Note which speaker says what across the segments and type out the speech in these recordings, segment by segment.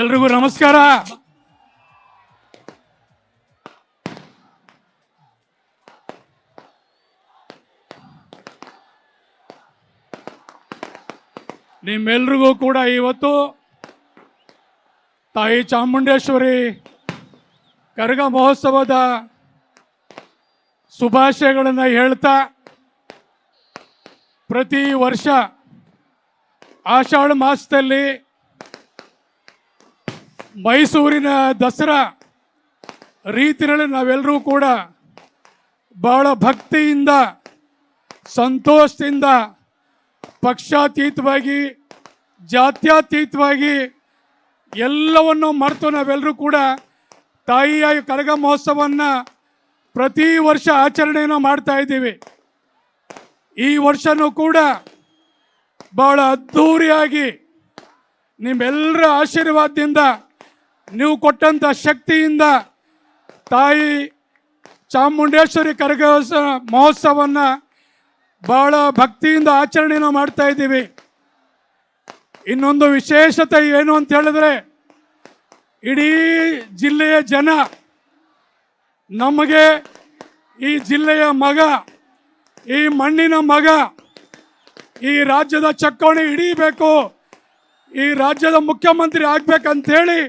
Speaker 1: ಎಲ್ರಿಗೂ ನಮಸ್ಕಾರ. ನಿಮ್ಮೆಲ್ರಿಗೂ ಕೂಡ ಇವತ್ತು ತಾಯಿ ಚಾಮುಂಡೇಶ್ವರಿ ಕರಗ ಮಹೋತ್ಸವದ ಶುಭಾಶಯಗಳನ್ನು ಹೇಳ್ತಾ, ಪ್ರತಿ ವರ್ಷ ಆಷಾಢ ಮಾಸದಲ್ಲಿ ಮೈಸೂರಿನ ದಸರಾ ರೀತಿಯಲ್ಲಿ ನಾವೆಲ್ಲರೂ ಕೂಡ ಬಹಳ ಭಕ್ತಿಯಿಂದ, ಸಂತೋಷದಿಂದ, ಪಕ್ಷಾತೀತವಾಗಿ, ಜಾತ್ಯತೀತವಾಗಿ ಎಲ್ಲವನ್ನು ಮರೆತು ನಾವೆಲ್ಲರೂ ಕೂಡ ತಾಯಿಯ ಕರಗ ಮಹೋತ್ಸವವನ್ನು ಪ್ರತಿ ವರ್ಷ ಆಚರಣೆಯನ್ನು ಮಾಡ್ತಾ ಇದ್ದೀವಿ. ಈ ವರ್ಷನೂ ಕೂಡ ಬಹಳ ಅದ್ಧೂರಿಯಾಗಿ ನಿಮ್ಮೆಲ್ಲರ ಆಶೀರ್ವಾದದಿಂದ, ನೀವು ಕೊಟ್ಟಂಥ ಶಕ್ತಿಯಿಂದ ತಾಯಿ ಚಾಮುಂಡೇಶ್ವರಿ ಕರಗ ಮಹೋತ್ಸವವನ್ನು ಬಹಳ ಭಕ್ತಿಯಿಂದ ಆಚರಣೆಯನ್ನು ಮಾಡ್ತಾ ಇದ್ದೀವಿ. ಇನ್ನೊಂದು ವಿಶೇಷತೆ ಏನು ಅಂತ ಹೇಳಿದ್ರೆ, ಇಡೀ ಜಿಲ್ಲೆಯ ಜನ ನಮಗೆ ಈ ಜಿಲ್ಲೆಯ ಮಗ, ಈ ಮಣ್ಣಿನ ಮಗ, ಈ ರಾಜ್ಯದ ಚಕ್ಕೋಣಿ ಹಿಡಿಬೇಕು, ಈ ರಾಜ್ಯದ ಮುಖ್ಯಮಂತ್ರಿ ಆಗ್ಬೇಕಂತೇಳಿ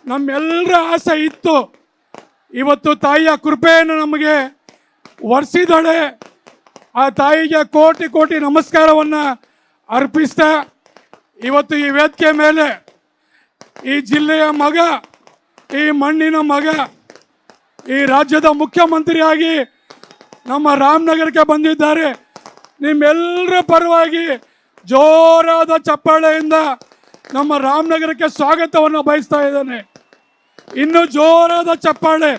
Speaker 1: ನಮ್ಮೆಲ್ಲರ ಆಸೆ ಇತ್ತು. ಇವತ್ತು ತಾಯಿಯ ಕೃಪೆಯನ್ನು ನಮಗೆ ವರ್ಷಿದ್ದಾಳೆ. ಆ ತಾಯಿಗೆ ಕೋಟಿ ಕೋಟಿ ನಮಸ್ಕಾರವನ್ನು ಅರ್ಪಿಸ್ತಾ, ಇವತ್ತು ಈ ವೇದಿಕೆ ಮೇಲೆ ಈ ಜಿಲ್ಲೆಯ ಮಗ, ಈ ಮಣ್ಣಿನ ಮಗ, ಈ ರಾಜ್ಯದ ಮುಖ್ಯಮಂತ್ರಿಯಾಗಿ ನಮ್ಮ ರಾಮನಗರಕ್ಕೆ ಬಂದಿದ್ದಾರೆ. ನಿಮ್ಮೆಲ್ಲರ ಪರವಾಗಿ ಜೋರಾದ ಚಪ್ಪಾಳೆಯಿಂದ ನಮ್ಮ ರಾಮನಗರಕ್ಕೆ ಸ್ವಾಗತವನ್ನು ಬಯಸ್ತಾ ಇದ್ದೇನೆ. ಇನ್ನು ಜೋರಾದ ಚಪ್ಪಾಳೆ.